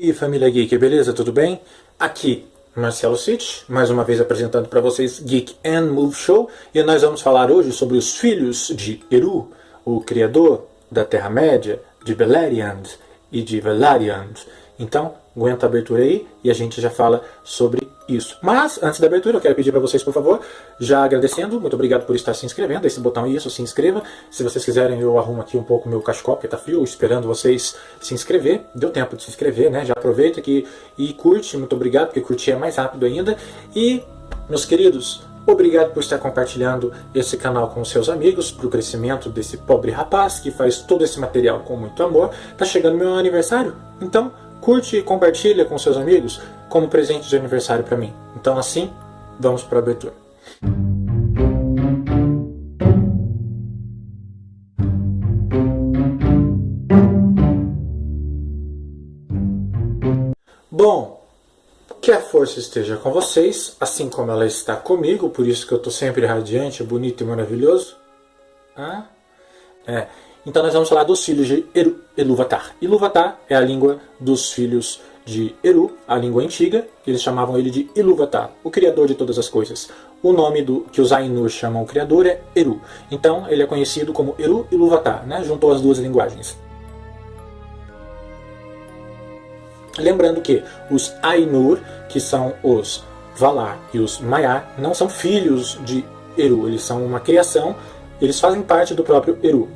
E aí, família Geek, beleza? Tudo bem? Aqui, Marcelo City, mais uma vez apresentando para vocês Geek and Move Show, e nós vamos falar hoje sobre os filhos de Eru, o criador da Terra-média, de Beleriand e de Velaryon. Então, aguenta a abertura aí e a gente já fala sobre isso. Mas, antes da abertura, eu quero pedir para vocês, por favor, já agradecendo, muito obrigado por estar se inscrevendo, esse botão isso, se inscreva. Se vocês quiserem, eu arrumo aqui um pouco o meu cachecol, porque tá frio, esperando vocês se inscrever. Deu tempo de se inscrever, né? Já aproveita aqui e curte, muito obrigado, porque curtir é mais rápido ainda. E, meus queridos, obrigado por estar compartilhando esse canal com seus amigos, para o crescimento desse pobre rapaz que faz todo esse material com muito amor. Tá chegando meu aniversário, então curte e compartilha com seus amigos como presente de aniversário para mim. Então assim, vamos para a abertura. Bom, que a força esteja com vocês, assim como ela está comigo, por isso que eu estou sempre radiante, bonito e maravilhoso. Então nós vamos falar dos filhos de Eru, Ilúvatar. Ilúvatar é a língua dos filhos de Eru, a língua antiga. Eles chamavam ele de Ilúvatar, o criador de todas as coisas. O nome que os Ainur chamam o criador é Eru. Então ele é conhecido como Eru Ilúvatar, né? Juntou as duas linguagens. Lembrando que os Ainur, que são os Valar e os Maiar, não são filhos de Eru, eles são uma criação, eles fazem parte do próprio Eru.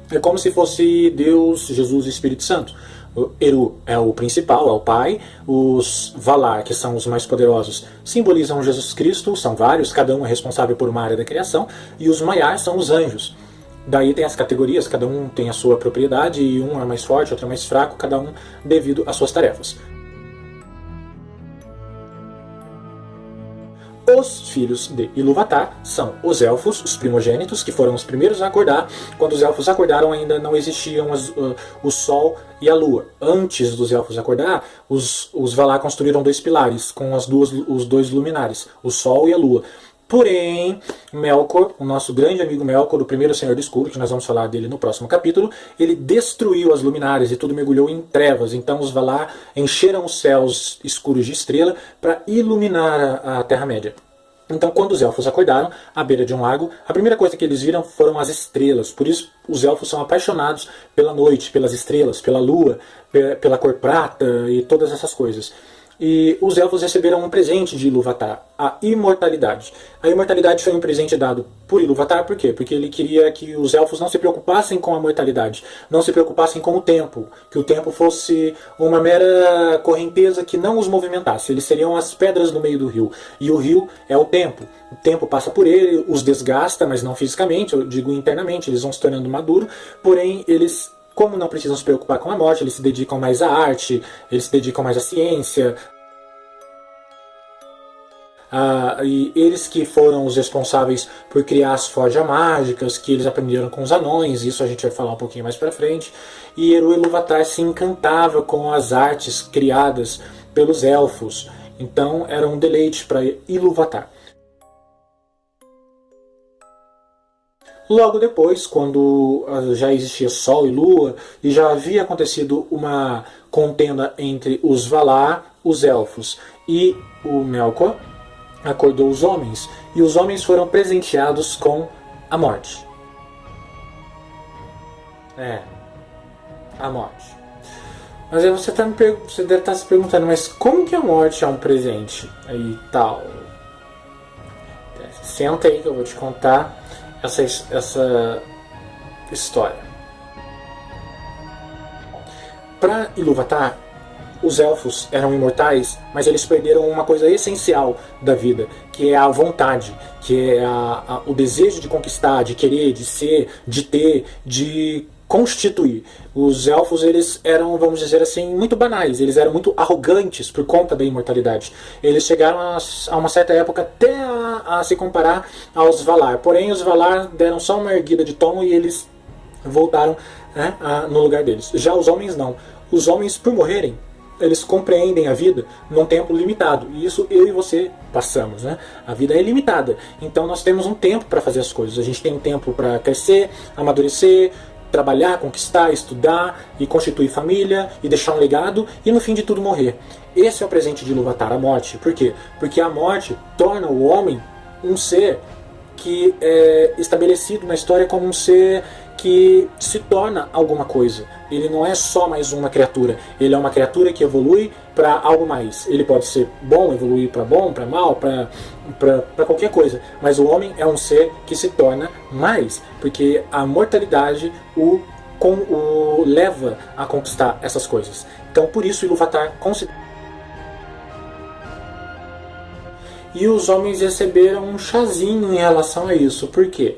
É como se fosse Deus, Jesus e Espírito Santo. O Eru é o principal, é o pai. Os Valar, que são os mais poderosos, simbolizam Jesus Cristo, são vários, cada um é responsável por uma área da criação. E os Maiar são os anjos. Daí tem as categorias, cada um tem a sua propriedade, e um é mais forte, outro é mais fraco, cada um devido às suas tarefas. Os filhos de Ilúvatar são os elfos, os primogênitos, que foram os primeiros a acordar. Quando os elfos acordaram, ainda não existiam o Sol e a Lua. Antes dos elfos acordar, os Valar construíram dois pilares, com os dois luminares, o Sol e a Lua. Porém, Melkor, o nosso grande amigo Melkor, o primeiro Senhor do Escuro, que nós vamos falar dele no próximo capítulo, ele destruiu as luminárias e tudo mergulhou em trevas. Então os Valar encheram os céus escuros de estrela para iluminar a Terra-média. Então, quando os elfos acordaram, à beira de um lago, a primeira coisa que eles viram foram as estrelas. Por isso, os elfos são apaixonados pela noite, pelas estrelas, pela lua, pela cor prata e todas essas coisas. E os elfos receberam um presente de Ilúvatar, a imortalidade. A imortalidade foi um presente dado por Ilúvatar, por quê? Porque ele queria que os elfos não se preocupassem com a mortalidade, não se preocupassem com o tempo, que o tempo fosse uma mera correnteza que não os movimentasse. Eles seriam as pedras no meio do rio, e o rio é o tempo passa por ele, os desgasta, mas não fisicamente, eu digo internamente, eles vão se tornando maduros, porém eles, como não precisam se preocupar com a morte, eles se dedicam mais à arte, eles se dedicam mais à ciência. E eles que foram os responsáveis por criar as forjas mágicas, que eles aprenderam com os anões, isso a gente vai falar um pouquinho mais pra frente. E Eru Ilúvatar se encantava com as artes criadas pelos elfos, então era um deleite para Ilúvatar. Logo depois, quando já existia Sol e Lua, e já havia acontecido uma contenda entre os Valar, os Elfos e o Melkor, acordou os homens, e os homens foram presenteados com a morte. A morte. Mas aí você deve estar se perguntando, mas como que a morte é um presente? E tal. Senta aí que eu vou te contar essa história. Para Ilúvatar, os elfos eram imortais, mas eles perderam uma coisa essencial da vida, que é a vontade, que é o desejo de conquistar, de querer, de ser, de ter, de constituir. Os elfos, eles eram, vamos dizer assim, muito banais, eles eram muito arrogantes por conta da imortalidade. Eles chegaram a uma certa época até a se comparar aos Valar, porém os Valar deram só uma erguida de tom e eles voltaram, né, no lugar deles. Já os homens não. Os homens, por morrerem, eles compreendem a vida num tempo limitado. E isso eu e você passamos, né? A vida é limitada. Então nós temos um tempo para fazer as coisas. A gente tem um tempo para crescer, amadurecer, trabalhar, conquistar, estudar e constituir família e deixar um legado e no fim de tudo morrer. Esse é o presente de Ilúvatar, a morte. Por quê? Porque a morte torna o homem um ser que é estabelecido na história como um ser que se torna alguma coisa. Ele não é só mais uma criatura, ele é uma criatura que evolui para algo mais. Ele pode ser bom, evoluir para bom, para mal, para qualquer coisa, mas o homem é um ser que se torna mais, porque a mortalidade o leva a conquistar essas coisas. Então por isso Ilúvatar considera. E os homens receberam um chazinho em relação a isso. Por quê?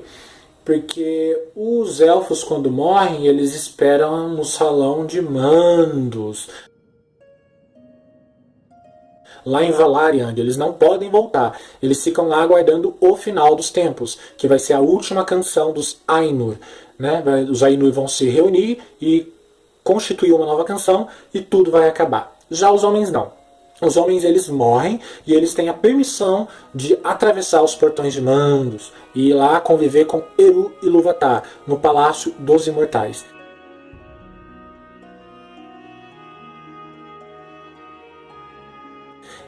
Porque os elfos, quando morrem, eles esperam no salão de mandos. Lá em Valariand, eles não podem voltar. Eles ficam lá aguardando o final dos tempos, que vai ser a última canção dos Ainur. Né? Os Ainur vão se reunir e constituir uma nova canção e tudo vai acabar. Já os homens não. Os homens eles morrem e eles têm a permissão de atravessar os portões de Mandos e ir lá conviver com Eru Ilúvatar no Palácio dos Imortais.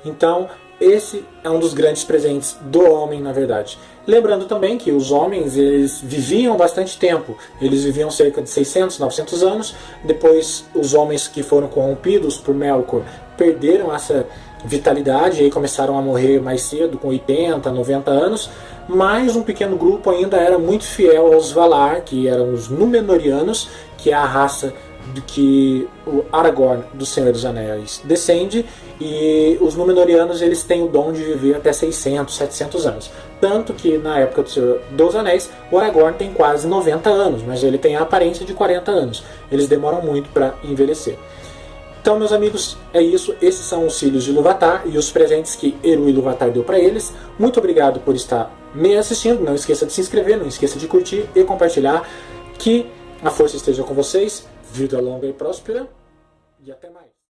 Então, esse é um dos grandes presentes do homem, na verdade. Lembrando também que os homens eles viviam bastante tempo. Eles viviam cerca de 600, 900 anos. Depois, os homens que foram corrompidos por Melkor perderam essa vitalidade e aí começaram a morrer mais cedo, com 80, 90 anos. Mas um pequeno grupo ainda era muito fiel aos Valar, que eram os Númenóreanos, que é a raça de que o Aragorn do Senhor dos Anéis descende, e os Númenóreanos eles têm o dom de viver até 600, 700 anos. Tanto que na época do Senhor dos Anéis, o Aragorn tem quase 90 anos, mas ele tem a aparência de 40 anos. Eles demoram muito para envelhecer. Então, meus amigos, é isso. Esses são os filhos de Ilúvatar e os presentes que Eru Ilúvatar deu para eles. Muito obrigado por estar me assistindo. Não esqueça de se inscrever, não esqueça de curtir e compartilhar. Que a força esteja com vocês. Vida longa e próspera. E até mais.